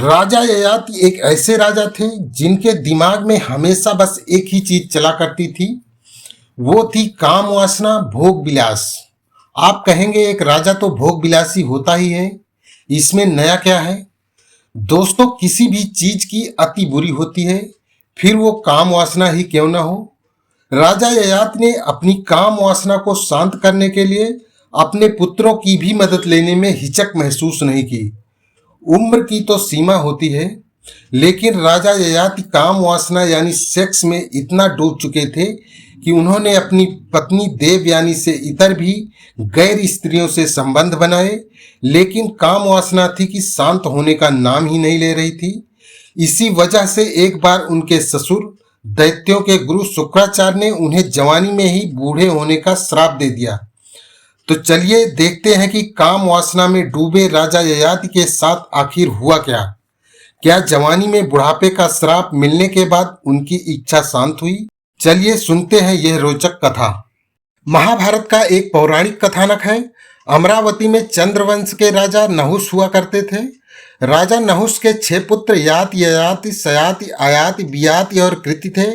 राजा ययाति एक ऐसे राजा थे जिनके दिमाग में हमेशा बस एक ही चीज चला करती थी, वो थी काम वासना, भोग विलास। आप कहेंगे एक राजा तो भोग विलासी होता ही है, इसमें नया क्या है? दोस्तों, किसी भी चीज की अति बुरी होती है, फिर वो काम वासना ही क्यों ना हो। राजा ययाति ने अपनी काम वासना को शांत करने के लिए अपने पुत्रों की भी मदद लेने में हिचक महसूस नहीं की। उम्र की तो सीमा होती है, लेकिन राजा ययाति काम वासना यानी सेक्स में इतना डूब चुके थे कि उन्होंने अपनी पत्नी देवयानी से इतर भी गैर स्त्रियों से संबंध बनाए, लेकिन काम वासना थी कि शांत होने का नाम ही नहीं ले रही थी। इसी वजह से एक बार उनके ससुर दैत्यों के गुरु शुक्राचार्य ने उन्हें जवानी में ही बूढ़े होने का श्राप दे दिया। तो चलिए देखते हैं कि काम वासना में डूबे राजा ययाति के साथ आखिर हुआ क्या। क्या जवानी में बुढ़ापे का श्राप मिलने के बाद उनकी इच्छा शांत हुई? चलिए सुनते हैं यह रोचक कथा। महाभारत का एक पौराणिक कथानक है। अमरावती में चंद्रवंश के राजा नहुष हुआ करते थे। राजा नहुष के 6 पुत्र याति, ययाति, सयाति, आयाति, बियाति और कृति थे।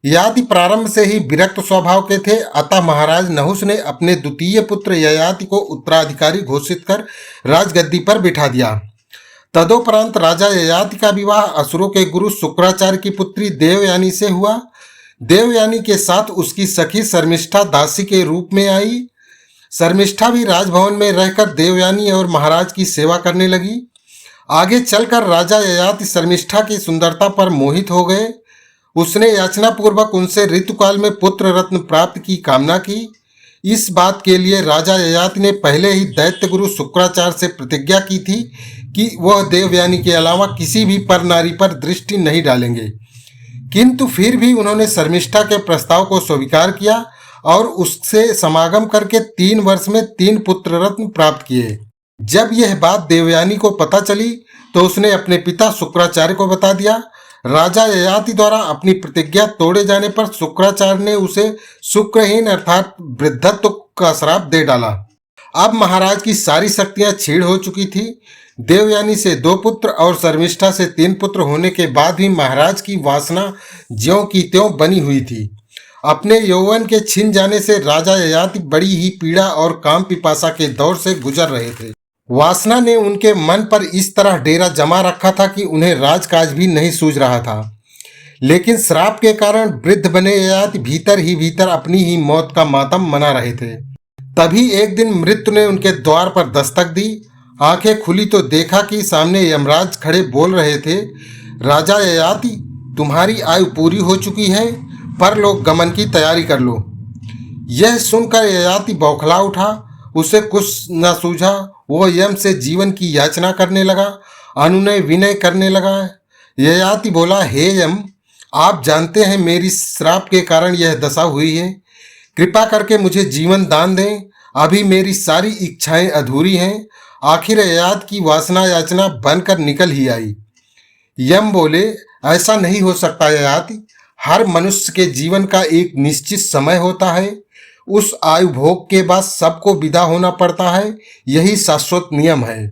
याति प्रारंभ से ही विरक्त स्वभाव के थे, अतः महाराज नहुष ने अपने द्वितीय पुत्र ययाति को उत्तराधिकारी घोषित कर राजगद्दी पर बिठा दिया। तदोपरांत राजा ययाति का विवाह असुरों के गुरु शुक्राचार्य की पुत्री देवयानी से हुआ। देवयानी के साथ उसकी सखी शर्मिष्ठा दासी के रूप में आई। शर्मिष्ठा भी राजभवन में रहकर देवयानी और महाराज की सेवा करने लगी। आगे चलकर राजा ययाति शर्मिष्ठा की सुंदरता पर मोहित हो गए। उसने याचना पूर्वक उनसे ऋतुकाल में पुत्र रत्न प्राप्त की कामना की। इस बात के लिए राजा ययाति ने पहले ही दैत्य गुरु शुक्राचार्य से प्रतिज्ञा की थी कि वह देवयानी के अलावा किसी भी पर नारी पर दृष्टि नहीं डालेंगे, किंतु फिर भी उन्होंने शर्मिष्ठा के प्रस्ताव को स्वीकार किया और उससे समागम करके 3 वर्ष में 3 पुत्र रत्न प्राप्त किए। जब यह बात देवयानी को पता चली तो उसने अपने पिता शुक्राचार्य को बता दिया। राजा ययाति द्वारा अपनी प्रतिज्ञा तोड़े जाने पर शुक्राचार्य ने उसे शुक्रहीन अर्थात वृद्धत्व का श्राप दे डाला। अब महाराज की सारी शक्तियां क्षीण हो चुकी थी। देवयानी से 2 पुत्र और शर्मिष्ठा से 3 पुत्र होने के बाद भी महाराज की वासना ज्यों की त्यों बनी हुई थी। अपने यौवन के छिन जाने से राजा ययाति बड़ी ही पीड़ा और काम पिपासा के दौर से गुजर रहे थे। वासना ने उनके मन पर इस तरह डेरा जमा रखा था कि उन्हें राजकाज भी नहीं सूझ रहा था। लेकिन श्राप के कारण वृद्ध बने ययाति भीतर ही भीतर अपनी ही मौत का मातम मना रहे थे। तभी एक दिन मृत्यु ने उनके द्वार पर दस्तक दी। आंखें खुली तो देखा कि सामने यमराज खड़े बोल रहे थे, राजा ययाति, तुम्हारी आयु पूरी हो चुकी है, परलोक गमन की तैयारी कर लो। यह सुनकर ययाति बौखला उठा। उसे कुछ न सूझा। वह यम से जीवन की याचना करने लगा, अनुनय विनय करने लगा। ययाति बोला, हे यम, आप जानते हैं मेरी श्राप के कारण यह दशा हुई है। कृपा करके मुझे जीवन दान दें। अभी मेरी सारी इच्छाएं अधूरी हैं। आखिर ययाति की वासना याचना बनकर निकल ही आई। यम बोले, ऐसा नहीं हो सकता ययाति। हर मनुष्य के जीवन का एक निश्चित समय होता है। उस आयु भोग के बाद सबको विदा होना पड़ता है, यही शाश्वत नियम है।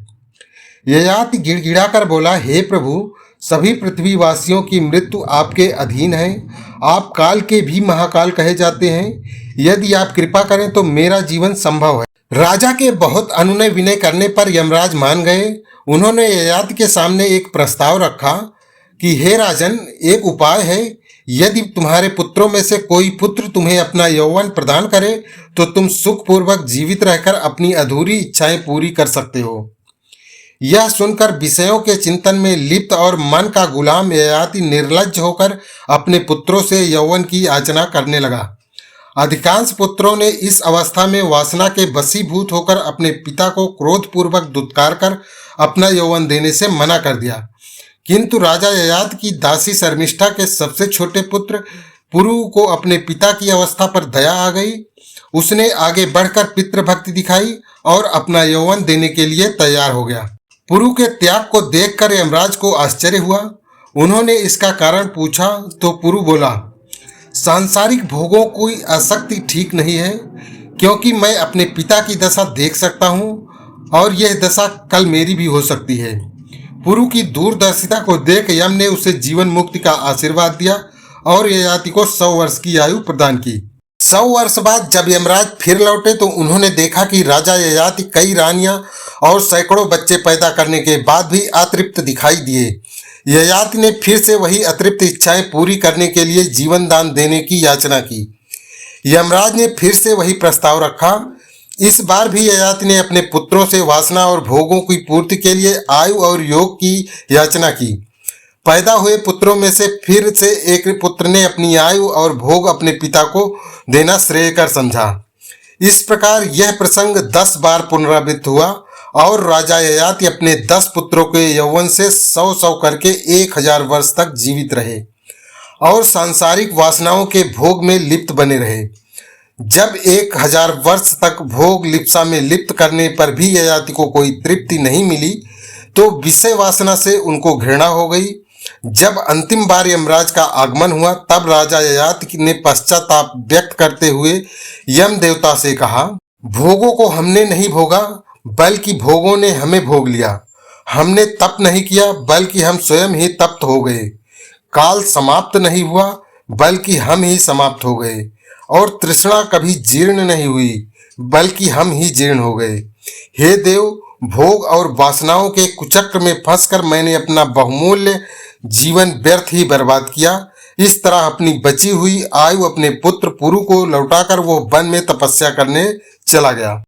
ययाति गिड़गिड़ाकर बोला, हे प्रभु, सभी पृथ्वीवासियों की मृत्यु आपके अधीन है। आप काल के भी महाकाल कहे जाते हैं। यदि आप कृपा करें तो मेरा जीवन संभव है। राजा के बहुत अनुनय विनय करने पर यमराज मान गए। उन्होंने ययाति के सामने एक प्रस्ताव रखा कि हे राजन, एक उपाय है। यदि तुम्हारे पुत्रों में से कोई पुत्र तुम्हें अपना यौवन प्रदान करे तो तुम सुखपूर्वक जीवित रहकर अपनी अधूरी इच्छाएं पूरी कर सकते हो। यह सुनकर विषयों के चिंतन में लिप्त और मन का गुलाम ययाति निर्लज्ज होकर अपने पुत्रों से यौवन की याचना करने लगा। अधिकांश पुत्रों ने इस अवस्था में वासना के वशीभूत होकर अपने पिता को क्रोधपूर्वक दुत्कार कर अपना यौवन देने से मना कर दिया। किंतु राजा ययाति की दासी शर्मिष्ठा के सबसे छोटे पुत्र पुरु को अपने पिता की अवस्था पर दया आ गई। उसने आगे बढ़कर पितृभक्ति दिखाई और अपना यौवन देने के लिए तैयार हो गया। पुरु के त्याग को देखकर यमराज को आश्चर्य हुआ। उन्होंने इसका कारण पूछा तो पुरु बोला, सांसारिक भोगों की आसक्ति ठीक नहीं है, क्योंकि मैं अपने पिता की दशा देख सकता हूँ और यह दशा कल मेरी भी हो सकती है। पुरु की दूरदर्शिता को देख यम ने उसे जीवन मुक्ति का आशीर्वाद दिया और ययाति को 100 वर्ष की आयु प्रदान की। 100 वर्ष बाद जब यमराज फिर लौटे तो उन्होंने देखा कि राजा ययाति कई रानियां और सैकड़ों बच्चे पैदा करने के बाद भी अतृप्त दिखाई दिए। ययाति ने फिर से वही अतृप्त इच्छाएं पूरी करने के लिए जीवन दान देने की याचना की। यमराज ने फिर से वही प्रस्ताव रखा। इस बार भी ययाति ने अपने पुत्रों से वासना और भोगों की पूर्ति के लिए आयु और योग की याचना की। पैदा हुए पुत्रों में से फिर से एक पुत्र ने अपनी आयु और भोग अपने पिता को देना श्रेयकर समझा। इस प्रकार यह प्रसंग 10 बार पुनरावृत्त हुआ और राजा ययाति अपने 10 पुत्रों के यौवन से 100 करके 1000 वर्ष तक जीवित रहे और सांसारिक वासनाओं के भोग में लिप्त बने रहे। जब 1000 वर्ष तक भोग लिप्सा में लिप्त करने पर भी ययाति को कोई तृप्ति नहीं मिली तो विषय वासना से उनको घृणा हो गई। जब अंतिम बार यमराज का आगमन हुआ तब राजा ययाति ने पश्चाताप व्यक्त करते हुए यम देवता से कहा, भोगों को हमने नहीं भोगा बल्कि भोगों ने हमें भोग लिया। हमने तप नहीं किया बल्कि हम स्वयं ही तप्त हो गए। काल समाप्त नहीं हुआ बल्कि हम ही समाप्त हो गए और तृष्णा कभी जीर्ण नहीं हुई बल्कि हम ही जीर्ण हो गए। हे देव, भोग और वासनाओं के कुचक्र में फंसकर मैंने अपना बहुमूल्य जीवन व्यर्थ ही बर्बाद किया। इस तरह अपनी बची हुई आयु अपने पुत्र पुरु को लौटाकर वो वन में तपस्या करने चला गया।